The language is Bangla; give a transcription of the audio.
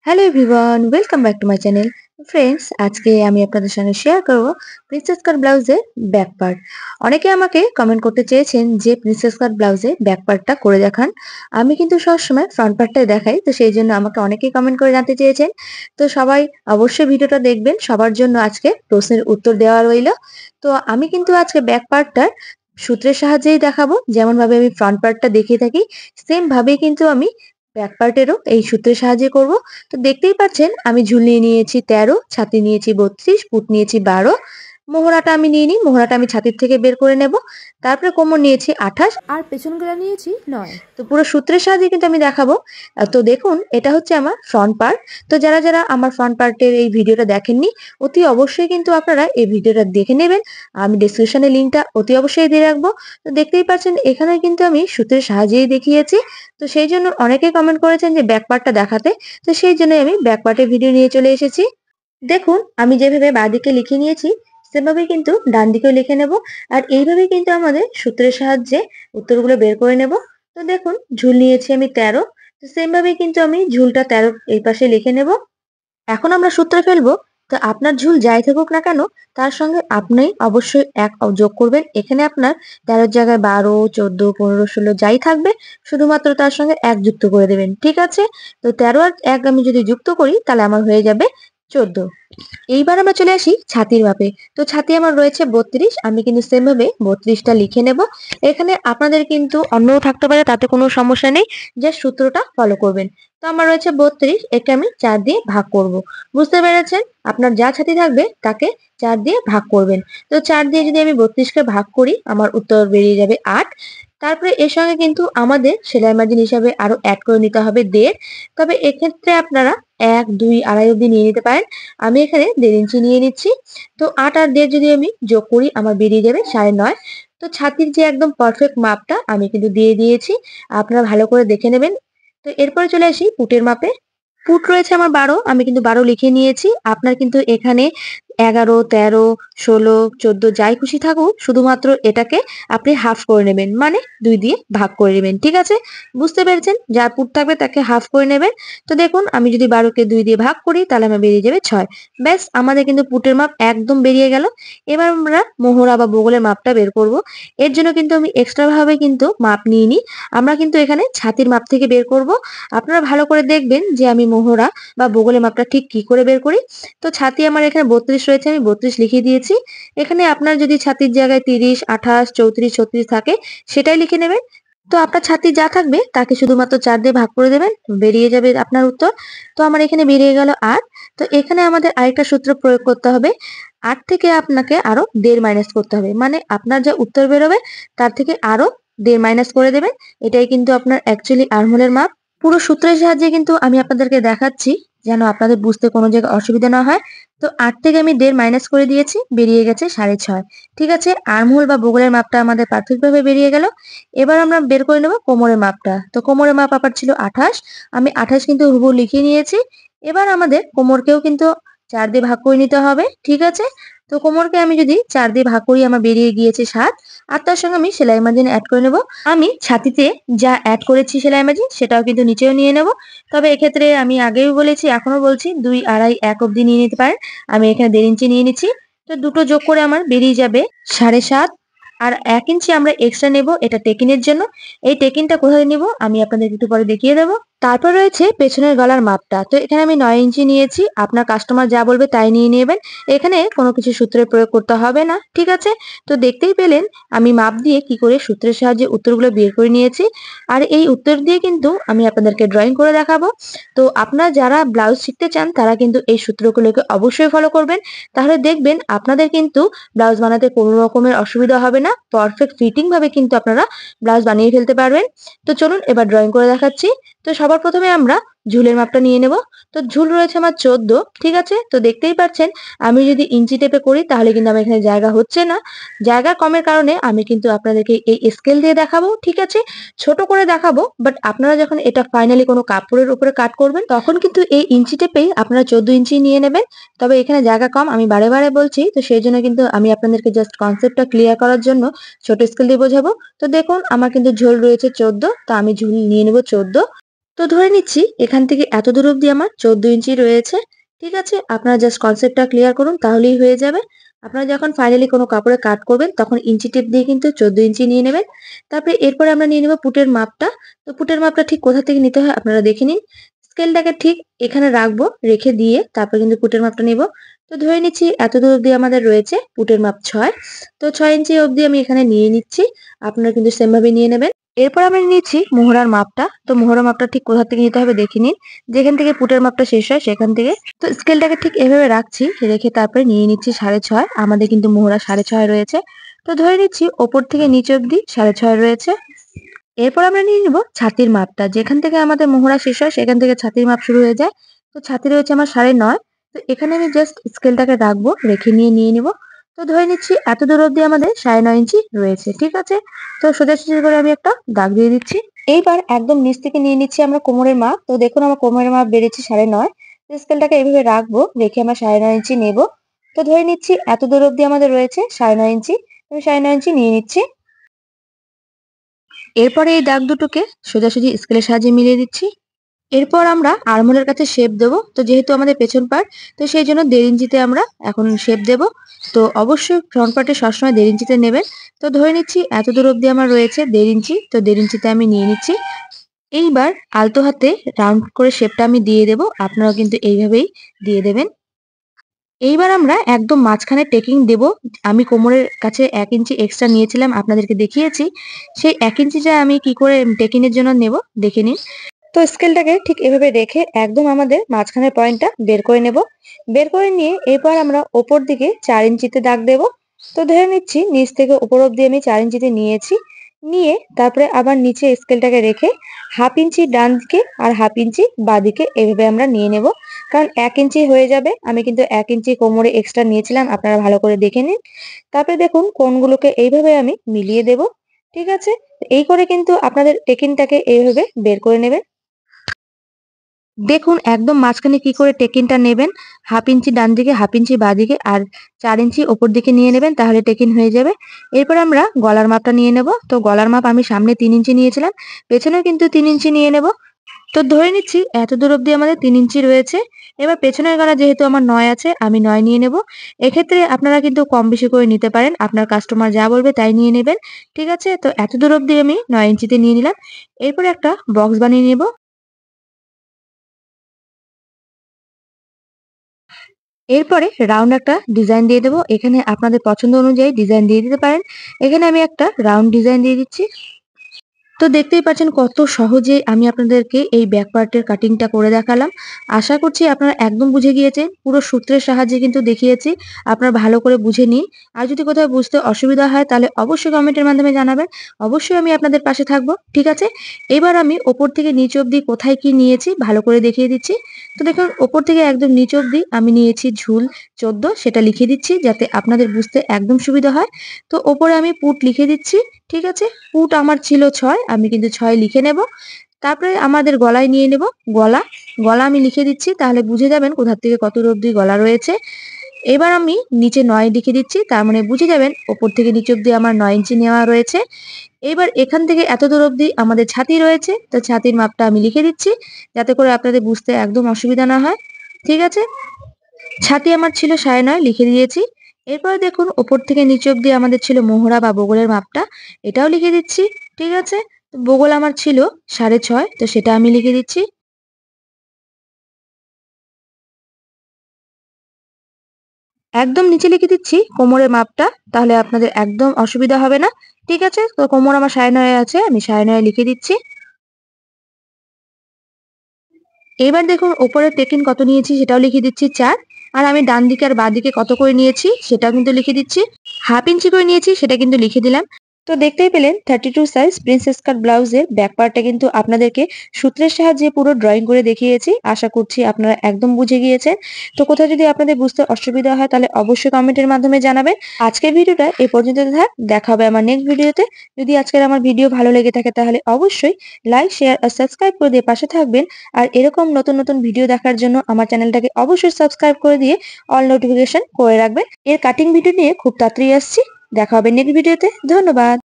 Hello everyone, welcome back to my channel. Friends, আজকে আমি আপনাদের সঙ্গে শেয়ার করব প্রিন্সেস কাট ব্লাউজের ব্যাক পার্ট। অনেকে আমাকে কমেন্ট করতে চেয়েছেন যে প্রিন্সেস কাট ব্লাউজে ব্যাক পার্টটা করে দেখান। আমি কিন্তু সবসময় ফ্রন্ট পার্টটাই দেখাই, তো সেই জন্য আমাকে অনেকেই কমেন্ট করে জানতে চেয়েছেন। তো সবাই অবশ্যই ভিডিওটা দেখবেন, সবার জন্য আজকে প্রশ্নের উত্তর দেওয়া রইল। তো আমি কিন্তু আজকে ব্যাক পার্টটার সূত্রের সাহায্যেই দেখাবো, যেমন ভাবে আমি ফ্রন্ট পার্টটা দেখিয়ে থাকি সেম ভাবেই কিন্তু আমি ব্যাক পার্টেরও এই সূত্রের সাহায্যে করব। তো দেখতেই পাচ্ছেন আমি ঝুল নিয়ে নিয়েছি 13, ছাতি নিয়েছি 32, পুট নিয়েছি 12। মোহরাটা আমি নিয়ে নিই, মোহরাটা আমি ছাতির থেকে বের করে নেব। তারপরে কোমর নিয়েছি 28 আর পেছন গলা নিয়েছি 9। তো পুরো সূত্রের সাহায্যে কিন্তু আমি দেখাবো। তো দেখুন, এটা হচ্ছে আমার ফ্রন্ট পার্ট। তো যারা যারা আমার ফ্রন্ট পার্টের এই ভিডিওটা দেখেননি, অতি অবশ্যই কিন্তু আপনারা এই ভিডিওটা দেখে নেবেন। আমি ডেসক্রিপশনে লিঙ্কটা অতি অবশ্যই দিয়ে রাখবো। তো দেখতেই পাচ্ছেন এখানে কিন্তু আমি সূত্রের সাহায্যেই দেখিয়েছি। তো সেই জন্য অনেকেই কমেন্ট করেছেন যে ব্যাক পার্টটা দেখাতে। তো সেই জন্য আমি ব্যাক পার্টের ভিডিও নিয়ে চলে এসেছি। দেখুন, আমি যেভাবে বাঁদিকে লিখে নিয়েছি সেভাবেই কিন্তু ডান দিকেও লিখে নেব। আর এইভাবেই কিন্তু আমাদের সূত্রের সাহায্যে উত্তরগুলো বের করে নেব। তো দেখুন, ঝুল নিয়েছি আমি 13। তো সেম ভাবেই কিন্তু আমি ঝুলটা 13 এই পাশে লিখে নেব। এখন আমরা সূত্রে ফেলবো। তো আপনার ঝুল যাই থাকুক না কেন, তার সঙ্গে আপনি অবশ্যই এক যোগ করবেন। এখানে আপনার 13 জায়গায় 12, 14, 15, 16 যাই থাকবে, শুধুমাত্র তার সঙ্গে এক যুক্ত করে দেবেন, ঠিক আছে? তো 13 আর এক আমি যদি যুক্ত করি তাহলে আমার হয়ে যাবে 14। এইবার আমরা চলে আসি ছাতির মাপে। তো ছাতি আমার রয়েছে 32, আমি কিন্তু সেম ভাবে 32টা লিখে নেব। এখানে আপনাদের কিন্তু অন্যও থাকতে পারে, তাতে কোনো সমস্যা নেই, যে সূত্রটা ফলো করবেন। তো আমার রয়েছে 32, একে আমি 4 দিয়ে ভাগ করব। বুঝতে পেরেছেন? আপনার যা ছাতি থাকবে তাকে 4 দিয়ে ভাগ করবেন। তো 4 দিয়ে যদি আমি 32কে ভাগ করি, আমার উত্তর বেরিয়ে যাবে 8। তারপরে এর সঙ্গে কিন্তু আমাদের সেলাই মার্জিন হিসাবে আরো অ্যাড করে নিতে হবে 1.5। তবে এক্ষেত্রে আপনারা 1, 2, আড়াই অব্দি নিয়ে নিতে পারেন। আমি এখানে 1.5 ইঞ্চি নিয়ে নিচ্ছি। তো 8 আর 1.5 যদি আমি যোগ করি, আমার বেরিয়ে যাবে 9.5। তো ছাতির যে একদম পারফেক্ট মাপটা আমি কিন্তু দিয়ে দিয়েছি। আপনারা ভালো করে দেখে নেবেন। তো এরপরে চলে আসি পুটের মাপে। পুট রয়েছে আমার 12, আমি কিন্তু 12 লিখে নিয়েছি। আপনার কিন্তু এখানে 11, 13, 16, 14 যাই খুশি থাকুক, শুধুমাত্র এটাকে আপনি হাফ করে নেবেন, মানে 2 দিয়ে ভাগ করে নেবেন, ঠিক আছে? বুঝতে পেরেছেন? যার পুট থাকবে তাকে হাফ করে নেবেন। তো দেখুন, আমি যদি 12কে 2 দিয়ে ভাগ করি তাহলে আমার বেরিয়ে যাবে 6। ব্যাস, আমাদের কিন্তু পুটের মাপ একদম বেরিয়ে গেল। এবার আমরা মোহরা বা বগলের মাপটা বের করব। এর জন্য কিন্তু আমি এক্সট্রা ভাবে কিন্তু মাপ নিয়ে নিই। আমরা কিন্তু এখানে ছাতির মাপ থেকে বের করব। আপনারা ভালো করে দেখবেন যে আমি মোহরা বা বগলের মাপটা ঠিক কি করে বের করি। তো ছাতি আমার এখানে 32 রয়েছে, আমি 32 লিখে দিয়েছি। এখানে আপনার যদি ছাতির জায়গায় 30, 28, 34, 36 থাকে, সেটাই লিখে নেবেন। তো আপনার ছাতি যা থাকবে তাকে শুধুমাত্র 4 দিয়ে ভাগ করে দেবেন, বেরিয়ে যাবে আপনার উত্তর। তো আমার এখানে বেরিয়ে গেল 8। তো এখানে আমাদের আরেকটা সূত্র প্রয়োগ করতে হবে। 8 থেকে আপনাকে আরো 1.5 মাইনাস করতে হবে, মানে আপনার যা উত্তর বেরোবে তার থেকে আরো 1.5 মাইনাস করে দেবেন। এটাই কিন্তু আপনার অ্যাকচুয়ালি আর্মহোলের মাপ। পুরো সূত্রের সাহায্যে কিন্তু আমি আপনাদেরকে দেখাচ্ছি, যেন আপনাদের বুঝতে কোনো জায়গায় অসুবিধা না হয়। তো 8 থেকে আমি 1.5 মাইনাস করে দিয়েছি, বেরিয়ে গেছে 6.5। ঠিক আছে, আর্মহোল বা বগলের মাপটা আমাদের পারফেক্টভাবে বেরিয়ে গেল। এবার আমরা বের করে নেব কোমরের মাপটা। তো কোমরের মাপ আবার ছিল 28, আমি 28 কিন্তু হুবহু লিখে নিয়েছি। এবার আমাদের কোমরকেও কিন্তু 4 দিয়ে ভাগ করে নিতে হবে, ঠিক আছে? তো কোমরকে আমি যদি 4 দিয়ে ভাগ করি, আমার বেরিয়ে গিয়েছে 7। আর তার সঙ্গে আমি সেলাই মার্জিন অ্যাড করে নেব। আমি ছাতিতে যা অ্যাড করেছি সেলাই মার্জিন, সেটাও কিন্তু নিচেও নিয়ে নেব। তবে এক্ষেত্রে আমি আগেও বলেছি, এখনো বলছি, 2, আড়াই, 1 অব্দি নিয়ে নিতে পারেন। আমি এখানে 1.5 ইঞ্চি নিয়ে নিচ্ছি। তো দুটো যোগ করে আমার বেরিয়ে যাবে 7.5। আর 1 ইঞ্চি আমরা এক্সট্রা নেব, এটা টেকিনের জন্য। এই টেকিনটা কোথায় নিব আমি আপনাদের একটু পরে দেখিয়ে দেবো। তারপর রয়েছে পেছনের গলার মাপটা। তো এখানে আমি 9 ইঞ্চি নিয়েছি। আপনার কাস্টমার যা বলবে তাই নিয়ে নেবেন। এখানে কোনো কিছু সূত্রের প্রয়োগ করতে হবে না, ঠিক আছে? তো দেখতেই পেলেন আমি মাপ দিয়ে কি করে সূত্রের সাহায্যে উত্তরগুলো বের করে নিয়েছি। আর এই উত্তর দিয়ে কিন্তু আমি আপনাদেরকে ড্রয়িং করে দেখাবো। তো আপনারা যারা ব্লাউজ শিখতে চান তারা কিন্তু এই সূত্রগুলোকে অবশ্যই ফলো করবেন। তাহলে দেখবেন আপনাদের কিন্তু ব্লাউজ বানাতে কোনো রকমের অসুবিধা হবে না। পারফেক্ট ফিটিং ভাবে কিন্তু আপনারা ব্লাউজ বানিয়ে ফেলতে পারবেন। তো চলুন এবার ড্রয়িং করে দেখাচ্ছি। তো সবার প্রথমে আমরা ঝুলের মাপটা নিয়ে নেব। তো ঝুল রয়েছে আমার 14, ঠিক আছে? তো দেখতেই পাচ্ছেন আমি যদি ইঞ্চি টেপে করি তাহলে কিন্তু আমার এখানে জায়গা হচ্ছে না। জায়গা কমের কারণে আমি কিন্তু আপনাদেরকে এই স্কেল দিয়ে দেখাবো, ঠিক আছে? ছোট করে দেখাবো, বাট আপনারা যখন এটা ফাইনালি কোনো কাপড়ের উপরে কাট করবেন তখন কিন্তু এই ইঞ্চি টেপেই আপনারা 14 ইঞ্চি নিয়ে নেবেন। তবে এখানে জায়গা কম, আমি বারে বারে বলছি, তো সেই জন্য কিন্তু আমি আপনাদেরকে জাস্ট কনসেপ্টটা ক্লিয়ার করার জন্য ছোট স্কেল দিয়ে বোঝাবো। তো দেখুন আমার কিন্তু ঝুল রয়েছে 14, তো আমি ঝুল নিয়ে নেব 14। তো ধরে নিচ্ছি এখান থেকে এত দূর অব্দি আমার 14 ইঞ্চি রয়েছে। ঠিক আছে? আপনারা জাস্ট কনসেপ্টটা ক্লিয়ার করুন তাহলেই হয়ে যাবে। আপনারা যখন ফাইনালি কোনো কাপড়ে কাট করবেন তখন ইঞ্চি টেপ দিয়ে কিন্তু 14 ইঞ্চি নিয়ে নেবেন। তারপরে এরপরে আমরা নিয়ে নেব পুটের মাপটা। তো পুটের মাপটা ঠিক কোথা থেকে নিতে হয় আপনারা দেখে নিন। স্কেলটাকে ঠিক এখানে রাখবো, রেখে দিয়ে তারপর কিন্তু পুটের মাপটা নিব। তো ধরে নিচ্ছি এতদূর অব্দি আমাদের রয়েছে পুটের মাপ 6। তো 6 ইঞ্চি অব্দি আমি এখানে নিয়ে নিচ্ছি। আপনারা কিন্তু সেম ভাবে নিয়ে নেবেন। এরপর আমরা নিচ্ছি মোহরার মাপটা। তো মোহরার মাপটা ঠিক কোথা থেকে নিতে হবে দেখে নিন। যেখান থেকে পুটের মাপটা শেষ হয় সেখান থেকে। তো স্কেলটাকে ঠিক এভাবে রাখছি, রেখে তারপরে নিয়ে নিচ্ছি 6.5। আমাদের কিন্তু মোহরা 6.5 রয়েছে। তো ধরে নিচ্ছি ওপর থেকে নিচে অব্দি 6.5 রয়েছে। এরপর আমরা নিয়ে নিব ছাতির মাপটা। যেখান থেকে আমাদের মোহরা শেষ হয় সেখান থেকে ছাতির মাপ শুরু হয়ে যায়। তো ছাতি রয়েছে আমার 9.5। তো এখানে আমি জাস্ট স্কেলটাকে রাখবো, রেখে নিয়ে নিব। তো ধরে নিচ্ছি এত দূর অব্দি আমাদের 9.5 ইঞ্চি রয়েছে। ঠিক আছে? তো সোজাসুজি করে আমি একটা দাগ দিয়ে দিচ্ছি। এইবার একদম নিচ থেকে নিয়ে নিচ্ছি আমরা কোমরের মাপ। তো দেখুন আমার কোমরের মাপ বেড়েছে 9.5। তো স্কেলটাকে এইভাবে রাখবো, রেখে আমরা 9.5 ইঞ্চি নেব। তো ধরে নিচ্ছি এত দূর অব্দি আমাদের রয়েছে 9.5 ইঞ্চি। আমি 9.5 ইঞ্চি নিয়ে নিচ্ছি। এরপরে এই দাগ দুটোকে সোজাসুজি স্কেলের সাহায্যে মিলিয়ে দিচ্ছি। এরপর আমরা আরমোলের কাছে শেপ দেব। তো যেহেতু আমাদের পেছন পার্ট, তো সেই জন্য 1.5 ইঞ্চিতে আমরা এখন শেপ দেব। তো অবশ্যই ফ্রন্ট পার্টে সবসময় 1.5 ইঞ্চিতে নেবেন। তো ধরে নিচ্ছি এত দূর অব্দি আমার রয়েছে 1.5 ইঞ্চি। তো 1.5 ইঞ্চিতে আমি নিয়ে নিচ্ছি। এইবার আলতো হাতে রাউন্ড করে শেপটা আমি দিয়ে দেব। আপনারাও কিন্তু এইভাবেই দিয়ে দেবেন। এইবার আমরা একদম মাঝখানে টেকিং দেব। আমি কোমরের কাছে 1 ইঞ্চি এক্সট্রা নিয়েছিলাম, আপনাদেরকে দেখিয়েছি। সেই 1 ইঞ্চিটা আমি কি করে টেকিং এর জন্য নেব দেখে নিন। তো স্কেলটাকে ঠিক এভাবে রেখে একদম আমাদের মাঝখানের পয়েন্টটা বের করে নেব। বের করে নিয়ে এরপর আমরা ওপর দিকে 4 ইঞ্চিতে দাগ দেব। তো ধরে নিচ্ছি নিচ থেকে উপর অব্দি আমি 4 ইঞ্চিতে নিয়েছি। নিয়ে তারপরে আবার নিচে স্কেলটাকে রেখে 1/2 ইঞ্চি ডান দিকে আর 1/2 ইঞ্চি বাঁ দিকে এভাবে আমরা নিয়ে নেব। কারণ 1 ইঞ্চি হয়ে যাবে। আমি কিন্তু 1 ইঞ্চি কোমরে এক্সট্রা নিয়েছিলাম, আপনারা ভালো করে দেখে নিন। তারপরে দেখুন কোণগুলোকে এইভাবে আমি মিলিয়ে দেব। ঠিক আছে? এই করে কিন্তু আপনাদের টেকিংটাকে এইভাবে বের করে নেবেন। দেখুন একদম মাঝখানে কি করে টেকিনটা নেবেন। 1/2 ইঞ্চি ডান দিকে, 1/2 ইঞ্চি বাঁদিকে আর 4 ইঞ্চি ওপর দিকে নিয়ে নেবেন, তাহলে টেকিন হয়ে যাবে। এরপর আমরা গলার মাপটা নিয়ে নেব। তো গলার মাপ আমি সামনে 3 ইঞ্চি নিয়েছিলাম, পেছনেও কিন্তু 3 ইঞ্চি নিয়ে নেব। তো ধরে নিচ্ছি এত দূর অব্দি আমাদের 3 ইঞ্চি রয়েছে। এবার পেছনের গলা যেহেতু আমার 9 আছে, আমি 9 নিয়ে নেব। এক্ষেত্রে আপনারা কিন্তু কম বেশি করে নিতে পারেন। আপনার কাস্টমার যা বলবে তাই নিয়ে নেবেন। ঠিক আছে? তো এত দূর অব্দি আমি 9 ইঞ্চিতে নিয়ে নিলাম। এরপরে একটা বক্স বানিয়ে নেব। এরপরে রাউন্ড একটা ডিজাইন দিয়ে দেবো। এখানে আপনাদের পছন্দ অনুযায়ী ডিজাইন দিয়ে দিতে পারেন। এখানে আমি একটা রাউন্ড ডিজাইন দিয়ে দিচ্ছি। তো দেখতেই পাচ্ছেন কত সহজে আমি আপনাদেরকে এই ব্যাক পার্টের কাটিংটা করে দেখালাম। আশা করছি আপনারা একদম বুঝে গিয়েছেন। পুরো সূত্রের সাহায্যে কিন্তু দেখিয়েছি। আপনারা ভালো করে বুঝে নিন। আর যদি কোথাও বুঝতে অসুবিধা হয় তাহলে অবশ্যই কমেন্টের মাধ্যমে জানাবেন। অবশ্যই আমি আপনাদের পাশে থাকবো। ঠিক আছে? এবার আমি ওপর থেকে নিচ অব্দি কোথায় কি নিয়েছি ভালো করে দেখিয়ে দিচ্ছি। তো দেখুন ওপর থেকে একদম নিচ অব্দি আমি নিয়েছি ঝুল 14, সেটা লিখে দিচ্ছি যাতে আপনাদের বুঝতে একদম সুবিধা হয়। তো ওপরে আমি পুট লিখে দিচ্ছি। ঠিক আছে? পুট আমার ছিল 6, আমি কিন্তু 6 লিখে নেব। তারপরে আমাদের গলায় নিয়ে নেব গলা। গলা আমি লিখে দিচ্ছি, তাহলে বুঝে যাবেন কোথা থেকে কত দূর অব্দি গলা রয়েছে। এবার আমি নিচে 9 লিখে দিচ্ছি, তার মানে বুঝে যাবেন ওপর থেকে নিচ অব্দি আমার 9 ইঞ্চি নেওয়া রয়েছে। এবার এখান থেকে এত দূর অব্দি আমাদের ছাতি রয়েছে, তো ছাতির মাপটা আমি লিখে দিচ্ছি যাতে করে আপনাদের বুঝতে একদম অসুবিধা না হয়। ঠিক আছে? ছাতি আমার ছিল 9.5, লিখে দিয়েছি। এরপরে দেখুন ওপর থেকে নিচ অব্দি আমাদের ছিল মোহরা বা বগলের মাপটা, এটাও লিখে দিচ্ছি। ঠিক আছে? তো বগল আমার ছিল 6.5, তো সেটা আমি লিখে দিচ্ছি। একদম নিচে লিখে দিচ্ছি কোমরের মাপটা, তাহলে আপনাদের একদম অসুবিধা হবে না। ঠিক আছে? তো কোমর আমার 9.5 আছে, আমি 9.5 লিখে দিচ্ছি। এবার দেখুন ওপরে টেকিন কত নিয়েছি সেটাও লিখে দিচ্ছি 4। আর আমি ডান দিকে আর বাঁ দিকে কত করে নিয়েছি সেটাও কিন্তু লিখে দিচ্ছি। 1/2 ইঞ্চি করে নিয়েছি সেটা কিন্তু লিখে দিলাম। তো দেখতেই পেলেন 32 সাইজ প্রিন্সেস কাট ব্লাউজের ব্যাক পার্টটা কিন্তু আপনাদেরকে সূত্রের সাহায্যে পুরো ড্রয়িং করে দেখিয়েছি। আশা করছি আপনারা একদম বুঝে গিয়েছেন। তো কোথাও যদি আপনাদের বুঝতে অসুবিধা হয় তাহলে অবশ্যই কমেন্টের মাধ্যমে জানাবেন। আজকের ভিডিওটা এই পর্যন্ত থাক। দেখা হবে আমার নেক্সট ভিডিওতে। যদি আজকের আমার ভিডিও ভালো লেগে থাকে তাহলে অবশ্যই লাইক, শেয়ার আর সাবস্ক্রাইব করে দিয়ে পাশে থাকবেন। আর এরকম নতুন নতুন ভিডিও দেখার জন্য আমার চ্যানেলটাকে অবশ্যই সাবস্ক্রাইব করে দিয়ে অল নোটিফিকেশন করে রাখবেন। এর কাটিং ভিডিও নিয়ে খুব তাড়াতাড়ি আসছি। দেখা হবে নেক্সট ভিডিওতে। ধন্যবাদ।